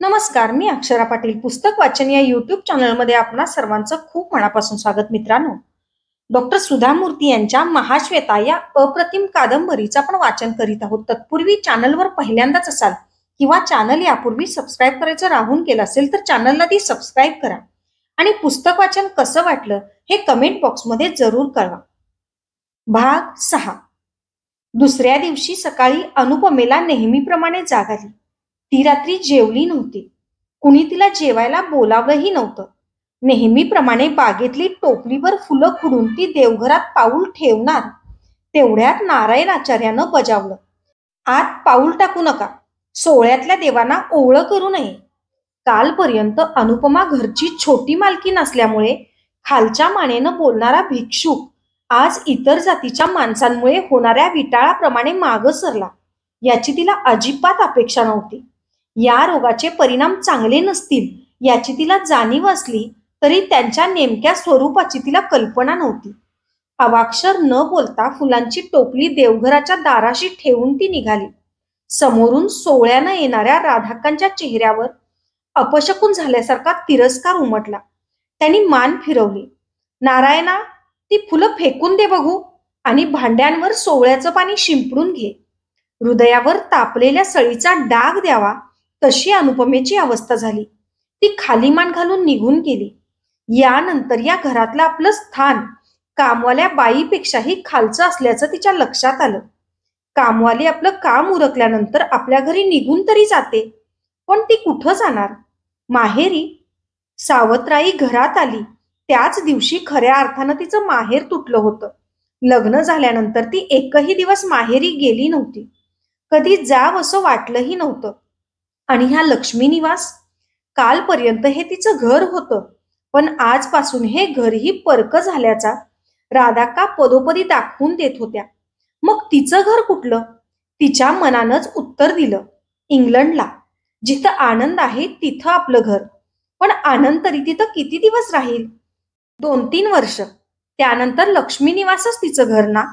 नमस्कार, मी अक्षरा पाटील. पुस्तक वाचन या युट्यूब चॅनलमध्ये आपणा सर्वांचं खूप मनापासून स्वागत. मित्रांनो, डॉक्टर सुधा मूर्ती यांच्या महाश्वेता या अप्रतिम कादंबरीचं आपण वाचन करीत आहोत. तत्पूर्वी चॅनलवर पहिल्यांदाच असाल किंवा चॅनल यापूर्वी सबस्क्राईब करायचं राहून गेलं असेल तर चॅनलला ती सबस्क्राईब करा आणि पुस्तक वाचन कसं वाटलं हे कमेंट बॉक्समध्ये जरूर कळवा. भाग 6. दुसऱ्या दिवशी सकाळी अनुपमेला नेहमीप्रमाणे जाग आली. ती रात्री जेवली नव्हती. कुणी तिला जेवायला बोलावलंही नव्हतं. नेहमीप्रमाणे बागेतली टोपलीवर फुलं खुडून ती देवघरात पाऊल ठेवणार तेवढ्यात नारायणाचार्यानं बजावलं, आत पाऊल टाकू नका, सोहळ्यातल्या देवांना ओवळं करू नये. कालपर्यंत अनुपमा घरची छोटी मालकीण असल्यामुळे खालच्या मानेनं बोलणारा भिक्षुक आज इतर जातीच्या माणसांमुळे होणाऱ्या विटाळाप्रमाणे मागं सरला याची तिला अजिबात अपेक्षा नव्हती. या रोगाचे परिणाम चांगले नसतील याची तिला जाणीव असली तरी त्यांच्या नेमक्या स्वरूपाची तिला कल्पना नव्हती. अवाक्षर न बोलता फुलांची टोपली देवघराच्या दाराशी ठेवून ती निघाली. समोरून सोहळ्यानं येणाऱ्या राधाकांच्या चेहऱ्यावर अपशकुन झाल्यासारखा तिरस्कार उमटला. त्यांनी मान फिरवली. नारायणा, ती फुलं फेकून दे बघू आणि भांड्यांवर सोहळ्याचं पाणी शिंपडून घे. हृदयावर तापलेल्या सळीचा डाग द्यावा तशी अनुपमेची अवस्था झाली. ती खाली मान घालून निघून गेली. यानंतर या घरातलं आपलं स्थान कामवाल्या बाईपेक्षाही खालचं असल्याचं तिच्या लक्षात आलं. कामवाली आपलं काम उरकल्यानंतर आपल्या घरी निघून तरी जाते, पण ती कुठं जाणार? माहेरी? सावत्राई घरात आली त्याच दिवशी खऱ्या अर्थानं तिचं माहेर तुटलं होतं. लग्न झाल्यानंतर ती एकही दिवस माहेरी गेली नव्हती. कधी जाव असं वाटलंही नव्हतं. आणि ह्या लक्ष्मी निवास? कालपर्यंत हे तिचं घर होतं, पण आजपासून हे घरही परक झाल्याचा राधाका पदोपदी दाखवून देत होत्या. मग तिचं घर कुठलं? तिच्या मनानंच उत्तर दिलं, इंग्लंडला. जिथं आनंद आहे तिथं आपलं घर. पण आनंद तरी तिथं किती दिवस राहील? 2-3 वर्ष. त्यानंतर लक्ष्मी निवासच तिचं घर ना.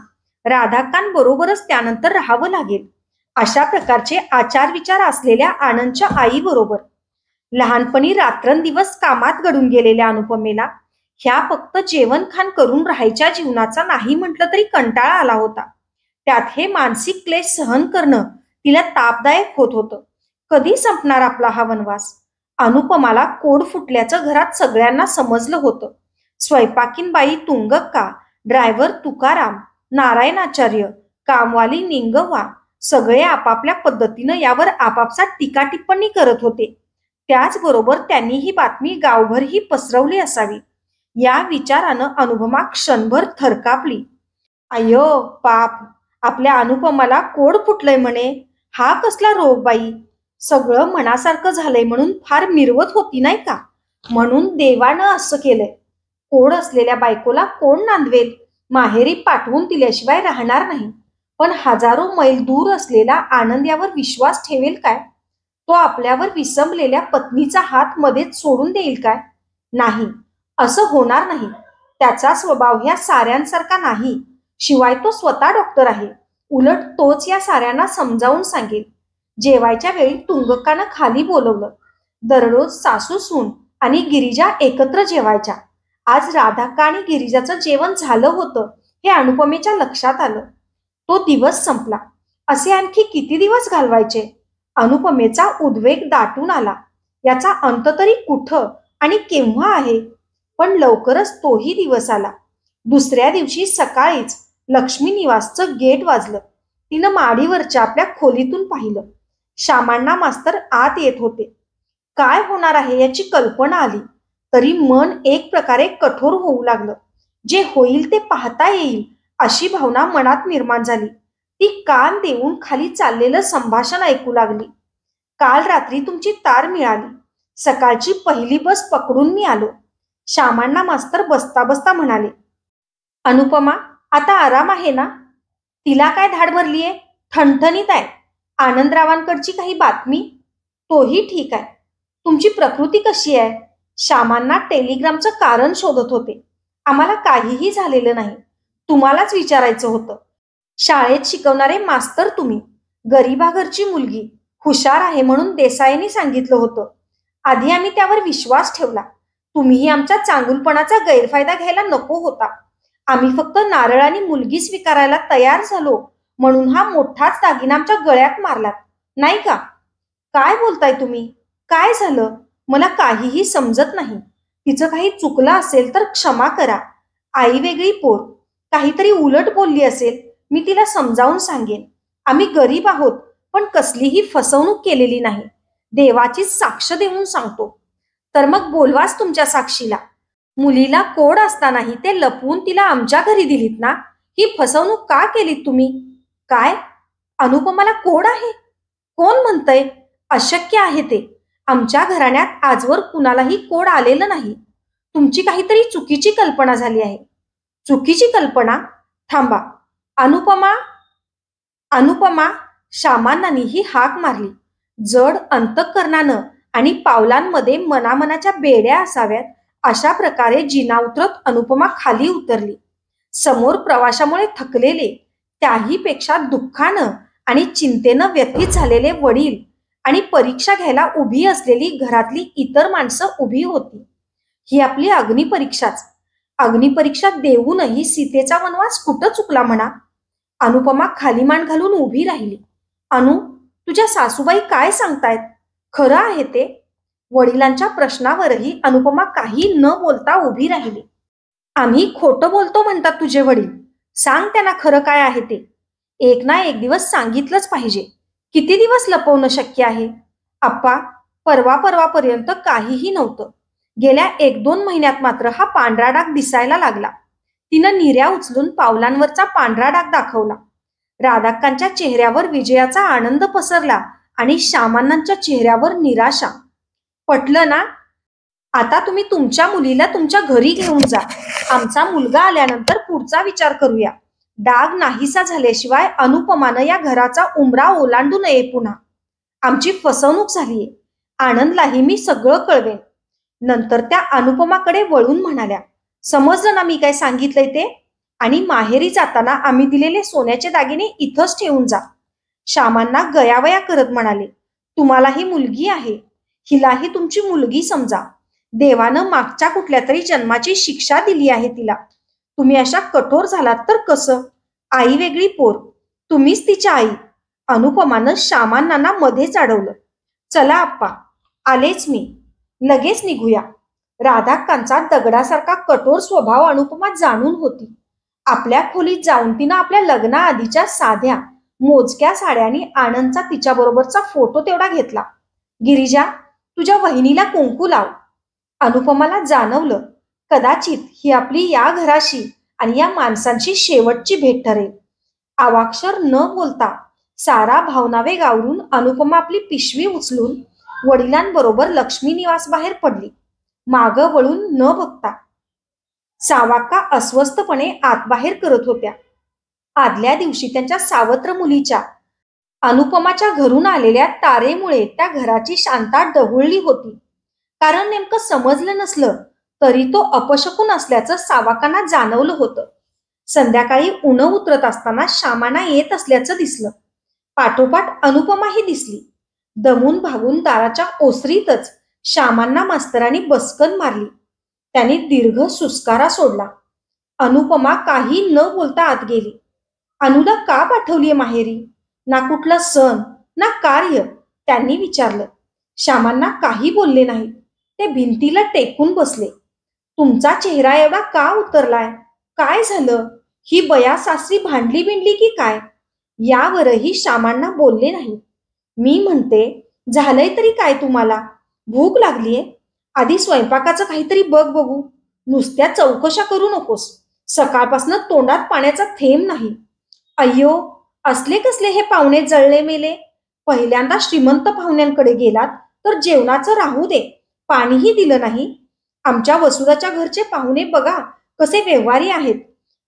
राधाकांबरोबरच त्यानंतर राहावं लागेल. अशा प्रकारचे आचार विचार असलेल्या आनंदच्या आई बरोबर लहानपणी रात्रंदिवस कामात गढून गेलेल्या अनुपमेला ह्या फक्त जेवण खाण करून राहायच्या जीवनाचा नाही म्हटलं तरी कंटाळा आला होता. त्यात हे मानसिक क्लेश सहन करणं तिला तापदायक होत होतं. कधी संपणार आपला हा वनवास? अनुपमाला कोड फुटल्याचं घरात सगळ्यांना समजलं होतं. स्वयंपाकीन बाई तुंगक्का, ड्रायव्हर तुकाराम, नारायणाचार्य, कामवाली निंगव्वा सगळे आपापल्या पद्धतीनं यावर आपापसात टीका टिप्पणी करत होते. त्याचबरोबर त्यांनी ही बातमी गावभरही पसरवली असावी या विचारानं अनुपमा क्षणभर थरकापली. अय्यो पाप, आपल्या अनुपमाला कोड फुटलंय म्हणे. हा कसला रोग बाई? सगळं मनासारखं झालंय म्हणून फार मिरवत होती नाही का? म्हणून देवानं असं केलंय. कोड असलेल्या बायकोला कोण नांदवेल? माहेरी पाठवून दिल्याशिवाय राहणार नाही. पण हजारो मैल दूर असलेला आनंद यावर विश्वास ठेवेल काय? तो आपल्यावर विसंबलेल्या पत्नीचा हात मध्येच सोडून देईल काय? नाही, असं होणार नाही. त्याचा स्वभाव ह्या साऱ्यांसारखा नाही. शिवाय तो स्वतः डॉक्टर आहे. उलट तोच या साऱ्यांना समजावून सांगेल. जेवायच्या वेळी तुंगक्कानं खाली बोलवलं. दररोज सासू सून आणि गिरिजा एकत्र जेवायच्या. आज राधाका आणि गिरिजाचं जेवण झालं होतं हे अनुपमेच्या लक्षात आलं. तो दिवस संपला. असे आणखी किती दिवस घालवायचे? अनुपमेचा उद्वेग दाटून आला. याचा अंत तरी कुठं आणि केव्हा आहे? पण लवकरच तोही दिवस आला. दुसऱ्या दिवशी सकाळीच लक्ष्मी निवासचं गेट वाजलं. तिनं माडीवरच्या आपल्या खोलीतून पाहिलं. श्यामांना मास्तर आत येत होते. काय होणार आहे याची कल्पना आली तरी मन एक प्रकारे कठोर होऊ लागलं. जे होईल ते पाहता येईल अशी भावना मनात निर्माण झाली. ती कान देऊन खाली चाललेलं संभाषण ऐकू लागली. काल रात्री तुमची तार मिळाली. सकाळची पहिली बस पकडून मी आलो. श्यामांना मास्तर बसता बसता म्हणाले. अनुपमा, आता आराम आहे ना? तिला काय धाड भरलीये? ठणठणीत आहे. आनंदरावांकडची काही बातमी? तोही ठीक आहे. तुमची प्रकृती कशी आहे? श्यामांना टेलिग्रामचं कारण शोधत होते. आम्हाला काहीही झालेलं नाही. तुम्हालाच विचारायचं होतं. शाळेत शिकवणारे मास्तर तुम्ही. गरीबाघरची मुलगी. हुशार आहे म्हणून देसाईंनी सांगितलं होतं. आधी आम्ही त्यावर विश्वास ठेवला. तुम्हीही आमच्या चांगुलपणाचा गैरफायदा घ्यायला नको होता. आम्ही फक्त नारळ आणि मुलगी स्वीकारायला तयार झालो म्हणून हा मोठाच दागिना आमच्या गळ्यात मारलात, नाही का? काय बोलताय तुम्ही? काय झालं? मला काहीही समजत नाही. तिचं काही चुकलं असेल तर क्षमा करा. आई वेगळी पोर. काहीतरी उलट बोलली असेल, मी तिला समजावून सांगेन. आम्ही गरीब आहोत, पण कसलीही फसवणूक केलेली नाही. देवाची साक्ष देऊन सांगतो. तर मग बोलवाच तुमच्या साक्षीला. मुलीला कोड असतानाही ते लपवून तिला आमच्या घरी दिलीत ना? ही फसवणूक का केलीत तुम्ही? काय? अनुपमाला कोड आहे? कोण म्हणतंय? अशक्य आहे ते. आमच्या घराण्यात आजवर कुणालाही कोड आलेलं नाही. तुमची काहीतरी चुकीची कल्पना झाली आहे. चुकीची कल्पना? थांबा. अनुपमा, अनुपमा. शामांनानीही हाक मारली. जड अंतःकरणानं आणि पावलांमध्ये मनामनाच्या बेड्या असाव्यात अशा प्रकारे जिना उतरत अनुपमा खाली उतरली. समोर प्रवाशामुळे थकलेले, त्याहीपेक्षा दुःखानं आणि चिंतेनं व्यथित झालेले वडील आणि परीक्षा घ्यायला उभी असलेली घरातली इतर माणसं उभी होती. ही आपली अग्निपरीक्षाच. अग्निपरीक्षा देऊनही सीतेचा वनवास कुठं चुकला म्हणा? अनुपमा खाली मान घालून उभी राहिली. अनु, तुझ्या सासूबाई काय सांगतायत? खरं आहे ते? वडिलांच्या प्रश्नावरही अनुपमा काही न बोलता उभी राहिली. आम्ही खोटं बोलतो म्हणतात तुझे वडील. सांग त्यांना खरं काय आहे ते. एक ना एक दिवस सांगितलंच पाहिजे. किती दिवस लपवणं शक्य आहे? आप्पा, परवापर्यंत काहीही नव्हतं. गेल्या 1-2 महिन्यात मात्र हा पांढरा डाग दिसायला लागला. तिनं निर्या उचलून पावलांवरचा पांढरा डाग दाखवला. राधाक्कांच्या चेहऱ्यावर विजयाचा आनंद पसरला आणि श्यामांनांच्या चेहऱ्यावर निराशा. पटलं ना? आता तुम्ही तुमच्या मुलीला तुमच्या घरी घेऊन जा. आमचा मुलगा आल्यानंतर पुढचा विचार करूया. डाग नाहीसा झाल्याशिवाय अनुपमानं या घराचा उंबरा ओलांडू नये पुन्हा. आमची फसवणूक झालीये. आनंदलाही मी सगळं कळवेन. नंतर त्या अनुपमाकडे वळून म्हणाल्या, समजलं ना मी काय सांगितलंय ते? आणि माहेरी जाताना आम्ही दिलेले सोन्याचे दागिने इथंच ठेवून जा. श्यामांना गयावया करत म्हणाले, तुम्हालाही मुलगी आहे. हिलाही तुमची मुलगी समजा. देवानं मागच्या कुठल्या तरी जन्माची शिक्षा दिली आहे तिला. तुम्ही अशा कठोर झालात तर कसं? आई वेगळी पोर. तुम्हीच तिच्या आई. अनुपमानं श्यामांना मध्येच अडवलं. चला आप्पा, आलेच मी. लगेच निघूया. राधाक्कांचा दगडासारखा कठोर स्वभाव अनुपमा जाणून होती. आपल्या खोलीत जाऊन तिनं आपल्या लग्नाआधीच्या साध्या मोजक्या साड्यांनी आनंदचा तिच्याबरोबरचा फोटो तेवढा घेतला. गिरिजा, तुझ्या वहिनीला कुंकू लाव. अनुपमाला जाणवलं, कदाचित ही आपली या घराशी आणि या माणसांची शेवटची भेट ठरेल. अवाक्षर न बोलता सारा भावनावेग आवरून अनुपमा आपली पिशवी उचलून वडिलांबरोबर लक्ष्मी निवास बाहेर पडली. मागं वळून न बघता. सावाक्का अस्वस्थपणे आतबाहेर करत होत्या. आदल्या दिवशी त्यांच्या सावत्र मुलीच्या अनुपमाच्या घरून आलेल्या तारेमुळे त्या घराची शांता डहुळली होती. कारण नेमकं समजलं नसलं तरी तो अपशकुन असल्याचं सावाकांना जाणवलं होतं. संध्याकाळी उन्हं उतरत असताना श्यामांना येत असल्याचं दिसलं. पाठोपाठ अनुपमाही दिसली. दमून भागून दाराच्या ओसरीतच श्यामांना मास्तरांनी बसकन मारली. त्यांनी दीर्घ सुस्कारा सोडला. अनुपमा काही न बोलता आत गेली. अनुला का पाठवलीये माहेरी? ना कुठला सण ना कार्य, त्यांनी विचारलं. श्यामांना काही बोलले नाही. ते भिंतीला टेकून बसले. तुमचा चेहरा एवढा का उतरलाय? काय झालं? ही बया सासरी भांडली बिंडली की काय? यावरही श्यामांना बोलले नाही. मी म्हणते, झालंय तरी काय तुम्हाला? भूक लागलीये? आधी स्वयंपाकाचं काहीतरी बघू. नुसत्या चौकशा करू नकोस. सकाळपासून तोंडात पाण्याचा थेंब नाही. अय्यो, असले कसले हे पाहुणे जळले मेले? पहिल्यांदा श्रीमंत पाहुण्यांकडे गेलात तर जेवणाचं राहू दे, पाणीही दिलं नाही. आमच्या वसुदाच्या घरचे पाहुणे बघा कसे व्यवहारी आहेत.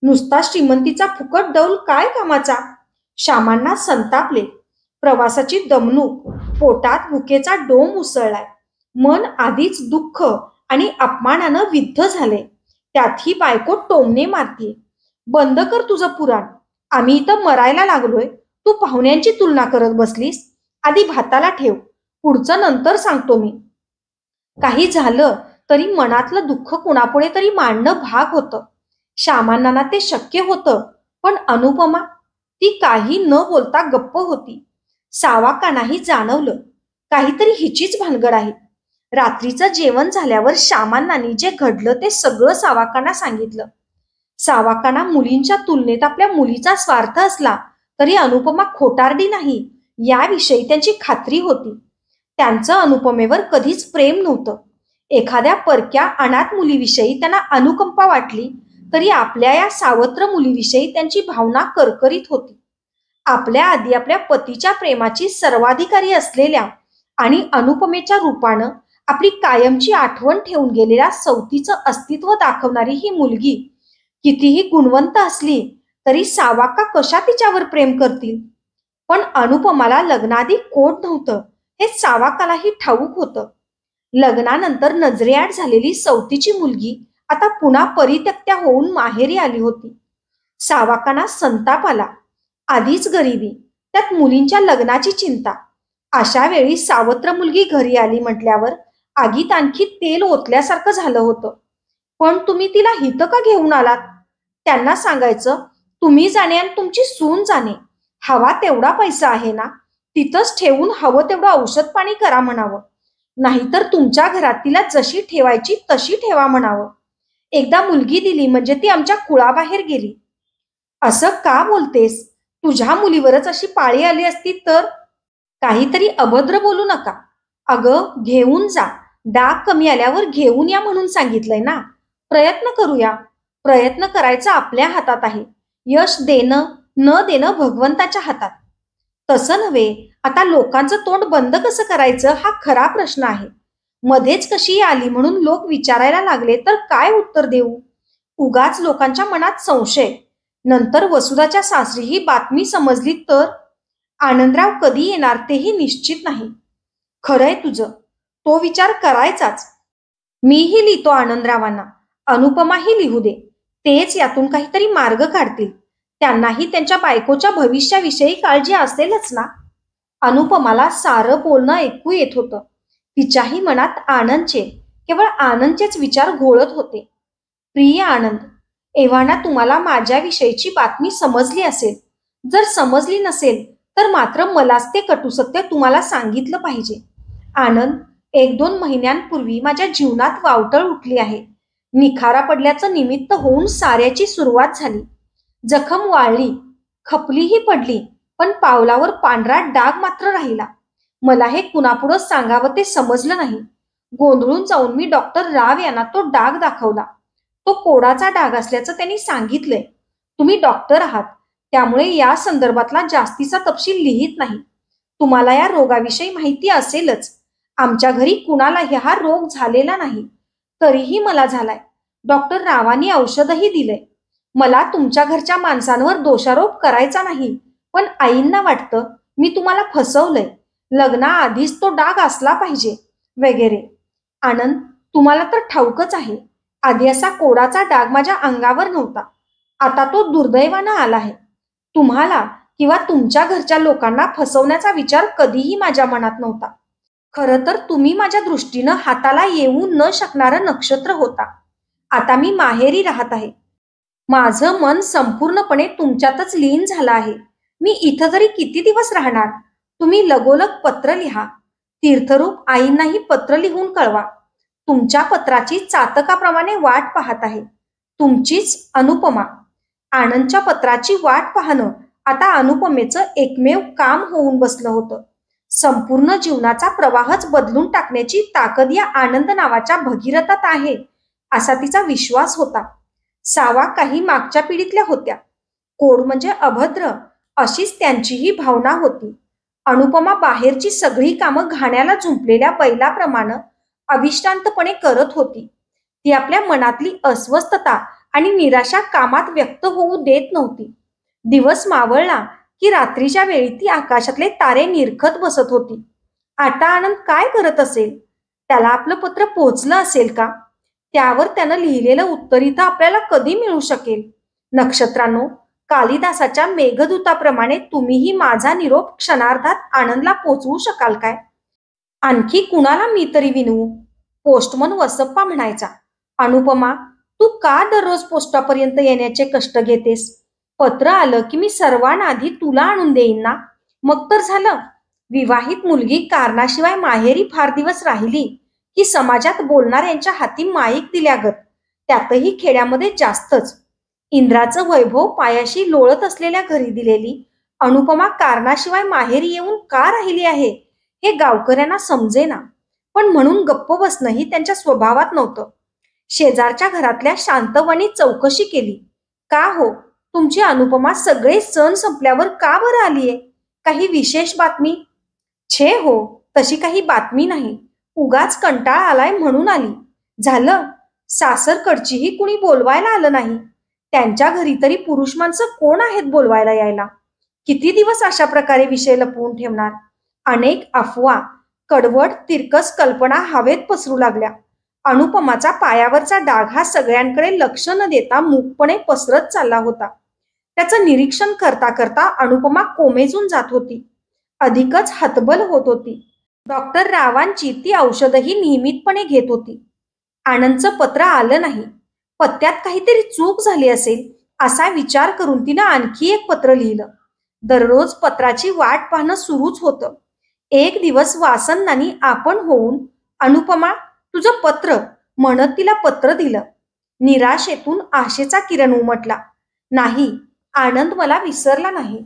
नुसता श्रीमंतीचा फुकट डौल काय कामाचा? श्यामांना संतापले. प्रवासाची दमणूक, पोटात भुकेचा डोंब उसळलाय. मन आधीच दुःख आणि अपमानानं विद्ध झाले. त्यात ही बायको टोमणे मारतीये. बंद कर तुझं पुराण. आम्ही इथं मरायला लागलोय. तू पाहुण्यांची तुलना करत बसलीस. आधी भाताला ठेव, पुढचं नंतर सांगतो मी. काही झालं तरी मनातलं दुःख कुणापुढे तरी मांडणं भाग होतं. श्यामांना ते शक्य होतं, पण अनुपमा, ती काही न बोलता गप्प होती. सावाकानाही जाणवलं, काहीतरी हिचीच भानगड आहे. रात्रीचं जेवण झाल्यावर श्यामांनानी जे घडलं ते सगळं सावाकाना सांगितलं. सावाकाना मुलींच्या तुलनेत आपल्या मुलीचा स्वार्थ असला तरी अनुपमा खोटारडी नाही याविषयी त्यांची खात्री होती. त्यांचं अनुपमेवर कधीच प्रेम नव्हतं. एखाद्या परक्या अनाथ मुलीविषयी त्यांना अनुकंपा वाटली तरी आपल्या या सावत्र मुलीविषयी त्यांची भावना करकरीत होती. आपल्या आधी आपल्या पतीच्या प्रेमाची सर्वाधिकारी असलेल्या आणि अनुपमेच्या रूपानं आपली कायमची आठवण ठेवून गेलेल्या सवतीचं अस्तित्व दाखवणारी ही मुलगी कितीही गुणवंत असली तरी सावाका कशा तिच्यावर प्रेम करतील. पण अनुपमाला लग्नाआधी कोण नव्हतं हे सावाकालाही ठाऊक होतं. लग्नानंतर नजरेआड झालेली सवतीची मुलगी आता पुन्हा परित्यक्त्या होऊन माहेरी आली होती. सावाकाना संताप आला. आधीच गरिबी, त्यात मुलींच्या लग्नाची चिंता. अशा वेळी सावत्र मुलगी घरी आली म्हटल्यावर आगीत आणखी तेल ओतल्यासारखं झालं होतं. पण तुम्ही तिला हित का घेऊन आलात? त्यांना सांगायचं, तुम्ही जाणे आणि तुमची सून जाणे. हवा तेवढा पैसा आहे ना, तिथंच ठेवून हवं तेवढं औषध पाणी करा म्हणावं. नाहीतर तुमच्या घरात तिला जशी ठेवायची तशी ठेवा म्हणावं. एकदा मुलगी दिली म्हणजे ती आमच्या कुळाबाहेर गेली. असं का बोलतेस? तुझ्या मुलीवरच अशी पाळी आली असती तर? काहीतरी अभद्र बोलू नका. अगं, घेऊन जा. डाग कमी आल्यावर घेऊन या म्हणून सांगितलंय ना. प्रयत्न करूया. प्रयत्न करायचा आपल्या हातात आहे. यश देणं न देणं भगवंताच्या हातात. तसं नव्हे, आता लोकांचं तोंड बंद कसं करायचं हा खरा प्रश्न आहे. मध्येच कशी आली म्हणून लोक विचारायला लागले तर काय उत्तर देऊ? उगाच लोकांच्या मनात संशय. नंतर वसुधाच्या सासरी ही बातमी समजली तर? आनंदराव कधी येणार तेही निश्चित नाही. खरंय तुझं, तो विचार करायचाच. मीही लिहितो आनंदरावांना, अनुपमाही लिहू दे. तेच यातून काहीतरी मार्ग काढतील. त्यांनाही त्यांच्या बायकोच्या भविष्याविषयी काळजी असेलच ना. अनुपमाला सारं बोलणं ऐकू येत होतं. तिच्याही मनात आनंदचे, केवळ आनंदचेच विचार घोळत होते. प्रिय आनंद, एव्हाना तुम्हाला माझ्याविषयीची बातमी समजली असेल. जर समजली नसेल तर मात्र मलाच ते कटुसत्य तुम्हाला सांगितलं पाहिजे. आनंद, 1-2 महिन्यांपूर्वी माझ्या जीवनात वावटळ उठली आहे. निखारा पडल्याचं निमित्त होऊन साऱ्याची सुरुवात झाली. जखम वाळली, खपलीही पडली, पण पावलावर पांढरा डाग मात्र राहिला. मला हे कुणापुढं सांगावं ते समजलं नाही. गोंधळून जाऊन मी डॉक्टर राव यांना तो डाग दाखवला. तो कोडाचा डाग असल्याचं त्यांनी सांगितलंय. तुम्ही डॉक्टर आहात, त्यामुळे या संदर्भातला जास्तीचा तपशील लिहित नाही. तुम्हाला या रोगाविषयी माहिती असेलच. आमच्या घरी कुणालाही हा रोग झालेला नाही, तरीही मला झालाय. डॉक्टर रावांनी औषधही दिलंय. मला तुमच्या घरच्या माणसांवर दोषारोप करायचा नाही, पण आईंना वाटतं मी तुम्हाला फसवलंय. लग्नाआधीच तो डाग असला पाहिजे वगैरे. आनंद, तुम्हाला तर ठाऊकच आहे, आधी असा कोडाचा डाग माझ्या अंगावर नव्हता. आता तो दुर्दैवानं आला आहे. तुम्हाला किंवा तुमच्या घरच्या लोकांना फसवण्याचा विचार कधीही माझ्या मनात नव्हता. खरं तर तुम्ही माझ्या दृष्टीनं हाताला येऊ न शकणारं नक्षत्र होता. आता मी माहेरी राहत आहे. माझं मन संपूर्णपणे तुमच्यातच लीन झालं आहे. मी इथं तरी किती दिवस राहणार? तुम्ही लगोलग पत्र लिहा. तीर्थरूप आईंनाही पत्र लिहून कळवा. तुमच्या पत्राची चातकाप्रमाणे वाट पाहत आहे. तुमचीच अनुपमा. आनंदच्या पत्राची वाट पाहणं आता अनुपमेचं एकमेव काम होऊन बसलं होतं. संपूर्ण जीवनाचा प्रवाहच बदलून टाकण्याची ताकद या आनंद नावाच्या भगीरथात आहे असा तिचा विश्वास होता. सावा काही मागच्या पिढीतल्या होत्या. कोड म्हणजे अभद्र अशीच त्यांचीही भावना होती. अनुपमा बाहेरची सगळी कामं घाण्याला झुंपलेल्या बैलाप्रमाणे अविश्रांतपणे करत होती. ती आपल्या मनातली अस्वस्थता आणि निराशा कामात व्यक्त होऊ देत नव्हती. दिवस मावळला की रात्रीच्या वेळी ती आकाशातले तारे निरखत बसत होती. आता आनंद काय करत असेल? त्याला आपलं पत्र पोहोचलं असेल का? त्यावर त्यानं लिहिलेलं उत्तर इथं आपल्याला कधी मिळू शकेल? नक्षत्रांनो, कालिदासाच्या मेघदूताप्रमाणे तुम्हीही माझा निरोप क्षणार्धात आनंदला पोचवू शकाल काय? आणखी कुणाला मी तरी विनवू? पोस्टमन वसप्पा म्हणायचा, अनुपमा, तू का दररोज पोस्टापर्यंत येण्याचे कष्ट घेतेस? पत्र आलं की मी सर्वांना आधी तुला आणून देईन ना, मग तर झालं. विवाहित मुलगी कारणाशिवाय माहेरी फार दिवस राहिली की समाजात बोलणाऱ्यांच्या हाती माईक दिल्यागत, त्यातही खेड्यामध्ये जास्तच. इंद्राचं वैभव पायाशी लोळत असलेल्या घरी दिलेली अनुपमा कारणाशिवाय माहेरी येऊन का राहिली आहे हे गावकऱ्यांना समजेना. पण म्हणून गप्प बसणंही त्यांच्या स्वभावात नव्हतं. शेजारच्या घरातल्या शांतवानी चौकशी केली. का हो, तुमची अनुपमा सगळे सण संपल्यावर का बरं आलीये? काही विशेष बातमी? छे हो, तशी काही बातमी नाही. उगाच कंटाळा आलाय म्हणून आली. झालं, सासरकडचीही कुणी बोलवायला आलं नाही. त्यांच्या घरी तरी पुरुष माणसं कोण आहेत बोलवायला यायला? किती दिवस अशा प्रकारे विषय लपवून ठेवणार? अनेक अफवा, कडवट तिरकस कल्पना हवेत पसरू लागल्या. अनुपमाचा पायावरचा डाग हा सगळ्यांकडे लक्ष न देता मूकपणे पसरत चालला होता. त्याचं निरीक्षण करता करता अनुपमा कोमेजून जात होती. अधिकच हतबल होत होती. डॉक्टर रावांची ती औषधही नियमितपणे घेत होती. आनंदचं पत्र आलं नाही. पत्त्यात काहीतरी चूक झाली असेल असा विचार करून तिनं आणखी एक पत्र लिहिलं. दररोज पत्राची वाट पाहणं सुरूच होतं. एक दिवस वासंनानी आपण होऊन, अनुपमा, तुझं पत्र म्हणत तिला पत्र दिलं. निराशेतून आशेचा किरण उमटला. नाही, आनंद मला विसरला नाही.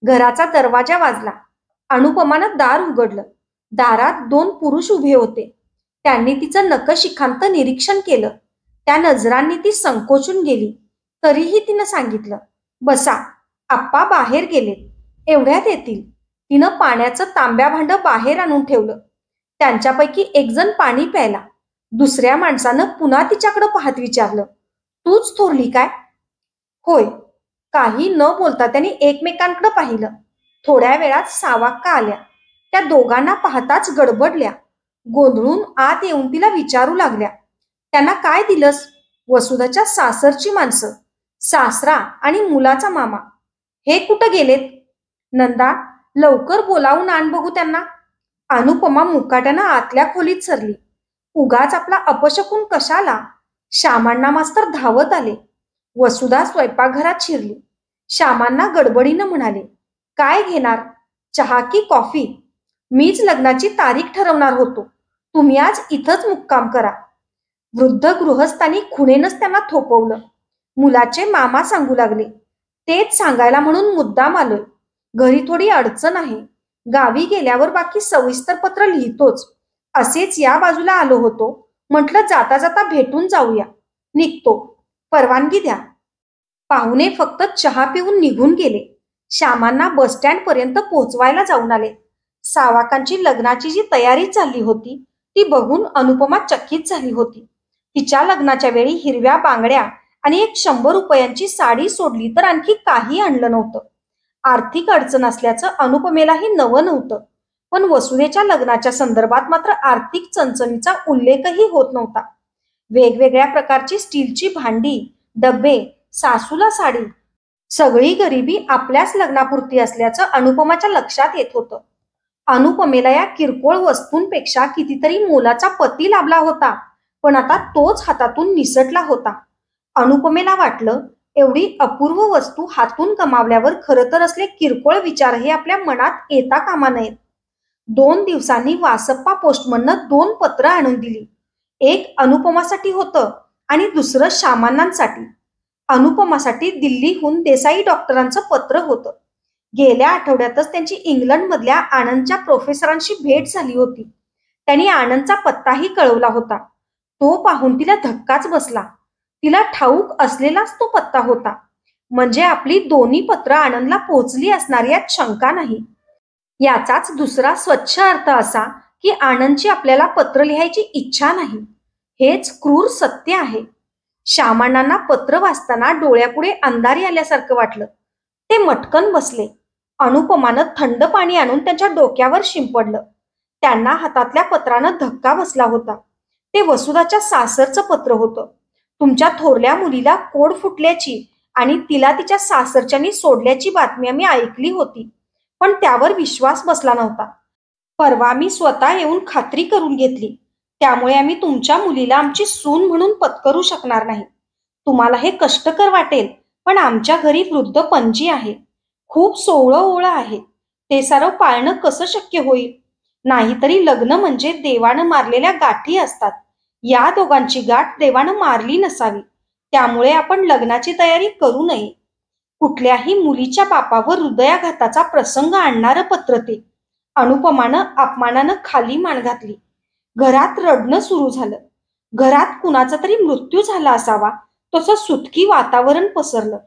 घराचा दरवाजा वाजला. अनुपमानं दार उघडलं. दारात दोन पुरुष उभे होते. त्यांनी तिचं नकशिखांत निरीक्षण केलं. त्या नजरांनी ती संकोचून गेली. तरीही तिनं सांगितलं, बसा, आप्पा बाहेर गेलेत, एवढ्यात येतील. तिनं पाण्याचं तांब्या भांड बाहेर आणून ठेवलं. त्यांच्यापैकी एक जण पाणी प्यायला. दुसऱ्या माणसानं पुन्हा तिच्याकडे पाहत विचारलं, तूच थोरली काय? होय. काही न बोलता त्यांनी एकमेकांकडे पाहिलं. थोड्या वेळात सावाक्का आल्या. त्या दोघांना पाहताच गडबडल्या. गोंधळून आत येऊन तिला विचारू लागल्या, त्यांना काय दिलंस? वसुधाच्या सासरची माणसं, सासरा आणि मुलाचा मामा. हे कुठं गेलेत? नंदा, लवकर बोलावून आण बघू त्यांना. अनुपमा मुकाट्यानं आतल्या खोलीत सरली. उगाच आपला अपशकून कशाला? श्यामांना मास्तर धावत आले. वसुधा स्वयंपाकघरात शिरली. श्यामांना गडबडीनं म्हणाले, काय घेणार, चहा की कॉफी? मीच लग्नाची तारीख ठरवणार होतो. तुम्ही आज इथंच मुक्काम करा. वृद्ध गृहस्थांनी खुणेनच त्यांना थोपवलं. मुलाचे मामा सांगू लागले, तेच सांगायला म्हणून मुद्दाम आलोय. घरी थोडी अडचण आहे. गावी गेल्यावर बाकी सविस्तर पत्र लिहितोच. असेच या बाजूला आलो होतो. म्हटलं जाता जाता भेटून जाऊया. निघतो. परवानगी द्या. पाहुणे फक्त चहा पिऊन निघून गेले. श्यामांना बसस्टँड पर्यंत पोहोचवायला जाऊन आले. सावाकांची लग्नाची जी तयारी चालली होती ती बघून अनुपमा चकित झाली होती. तिच्या लग्नाच्या वेळी हिरव्या बांगड्या आणि एक 100 रुपयांची साडी सोडली तर आणखी काही आणलं नव्हतं. आर्थिक अडचण असल्याचं अनुपमेलाही नवं नव्हतं. पण वसुधेच्या लग्नाच्या संदर्भात मात्र आर्थिक चणचणीचा उल्लेखही होत नव्हता. वेगवेगळ्या प्रकारची स्टीलची भांडी, डबे, सासूला साडी, सगळी गरिबी आपल्याच लग्नापुरती असल्याचं अनुपमाच्या लक्षात येत होतं. अनुपमेला या किरकोळ वस्तूंपेक्षा कितीतरी मोलाचा पती लाभला होता, पण आता तोच हातातून निसटला होता. अनुपमेला वाटलं, एवढी अपूर्व वस्तू हातून कमावल्यावर खरं तर असले किरकोळ विचारही आपल्या मनात येता कामा नयेत. 2 दिवसांनी वासप्पा पोस्टमननं 2 पत्र आणून दिली. एक अनुपमासाठी होतं आणि दुसरं श्यामांनांसाठी. अनुपमासाठी दिल्लीहून देसाई डॉक्टरांचं पत्र होतं. गेल्या आठवड्यातच त्यांची इंग्लंडमधल्या आनंदच्या प्रोफेसरांशी भेट झाली होती. त्यांनी आनंदचा पत्ताही कळवला होता. तो पाहून तिला धक्काच बसला. तिला ठाऊक असलेलाच तो पत्ता होता. म्हणजे आपली दोन्ही पत्र आनंदला पोहोचली असणार यात शंका नाही. याचाच दुसरा स्वच्छ अर्थ असा की आनंदची आपल्याला पत्र लिहायची इच्छा नाही. हेच क्रूर सत्य आहे. श्यामांना पत्र वाचताना डोळ्यापुढे अंधारी आल्यासारखं वाटलं. ते मटकन बसले. अनुपमानं थंड पाणी आणून त्यांच्या डोक्यावर शिंपडलं. त्यांना हातातल्या पत्रानं धक्का बसला होता. ते वसुधाच्या सासरचं पत्र होतं. तुमच्या थोरल्या मुलीला कोड फुटल्याची आणि तिला तिच्या सासरच्यानी सोडल्याची बातमी आम्ही ऐकली होती, पण त्यावर विश्वास बसला नव्हता. परवा मी स्वतः येऊन खात्री करून घेतली. त्यामुळे आम्ही तुमच्या मुलीला आमची सून म्हणून पत्करू शकणार नाही. तुम्हाला हे कष्टकर वाटेल, पण आमच्या घरी वृद्ध पणजी आहे. खूप सोवळं ओळं आहे. ते सारं पाळणं कसं शक्य होईल? नाहीतरी लग्न म्हणजे देवानं मारलेल्या गाठी असतात. या दोघांची गाठ देवानं मारली नसावी. त्यामुळे आपण लग्नाची तयारी करू नये. कुठल्याही मुलीच्या बापावर हृदयाघाताचा प्रसंग आणणारं पत्र ते. अनुपमानं अपमानानं खाली मान घातली. घरात रडणं सुरू झालं. घरात कुणाचा तरी मृत्यू झाला असावा तसं सुटकी वातावरण पसरलं.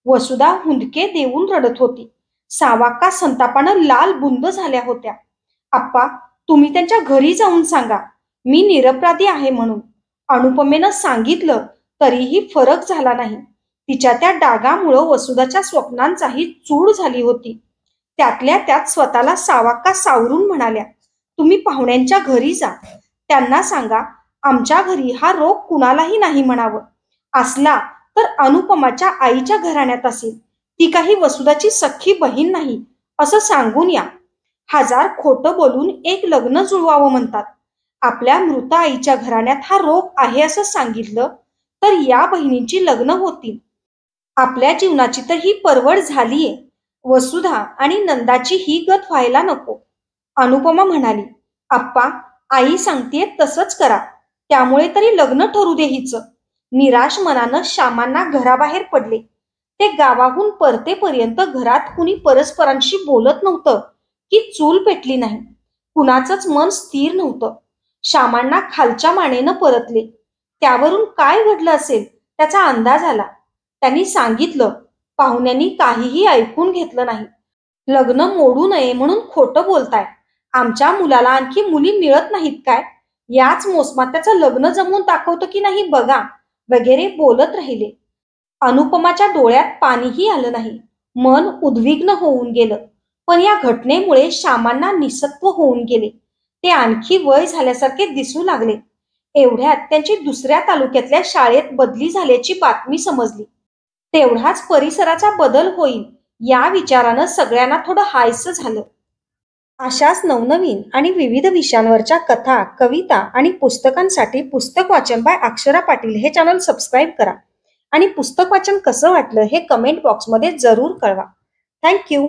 वसुधा हुंदके देऊन रडत होती. सावाक्का संतापानं लाल बुंद झाल्या होत्या. आप्पा, तुम्ही त्यांच्या घरी जाऊन सांगा मी निरपराधी आहे म्हणून. अनुपमेनं सांगितलं तरीही फरक झाला नाही. तिच्या त्या डागामुळं वसुधाच्या स्वप्नांचाही चूड झाली होती. त्यातल्या त्यात स्वतःला सावाक्का सावरून म्हणाल्या, तुम्ही पाहुण्यांच्या घरी जा. त्यांना सांगा आमच्या घरी हा रोग कुणालाही नाही म्हणावं. असला तर अनुपमाच्या आईच्या घराण्यात असेल. ती काही वसुधाची सख्खी बहीण नाही असं सांगून या. हजार खोटं बोलून एक लग्न जुळवावं म्हणतात. आपल्या मृत आईच्या घराण्यात हा रोग आहे असं सांगितलं तर या बहिणींची लग्न होतील. आपल्या जीवनाची तर ही परवड झालीये. वसुधा आणि नंदाची ही गत व्हायला नको. अनुपमा म्हणाली, आप्पा, आई सांगतेय तसंच करा. त्यामुळे तरी लग्न ठरू दे हिचं. निराश मनानं श्यामांना घराबाहेर पडले. ते गावाहून परतेपर्यंत घरात कुणी परस्परांशी बोलत नव्हतं की चूल पेटली नाही. कुणाचंच मन स्थिर नव्हतं. श्यामांना खालच्या मानेनं परतले. त्यावरून काय घडलं असेल त्याचा अंदाज आला. त्यांनी सांगितलं, पाहुण्यांनी काहीही ऐकून घेतलं नाही. लग्न मोडू नये म्हणून खोटं बोलताय. आमच्या मुलाला आणखी मुली मिळत नाहीत काय? याच मोसमात्याचं लग्न जमवून दाखवतं की नाही बघा, वगैरे बोलत राहिले. अनुपमाच्या डोळ्यात पाणीही आलं नाही. मन उद्विग्न होऊन गेलं. पण या घटनेमुळे श्यामांना निसत्व होऊन गेले. ते आणखी वय झाल्यासारखे दिसू लागले. एवढ्यात त्यांची दुसऱ्या तालुक्यातल्या शाळेत बदली झाल्याची बातमी समजली. तेवढाच परिसराचा बदल होईल या विचारानं सगळ्यांना थोडं हायसं झालं. अशाच नवनवीन आणि विविध विषयांवरच्या कथा, कविता आणि पुस्तकांसाठी पुस्तक वाचन बाय अक्षरा पाटील हे चॅनल सबस्क्राईब करा. आणि पुस्तक वाचन कसं वाटलं हे कमेंट बॉक्समध्ये जरूर कळवा. थँक्यू.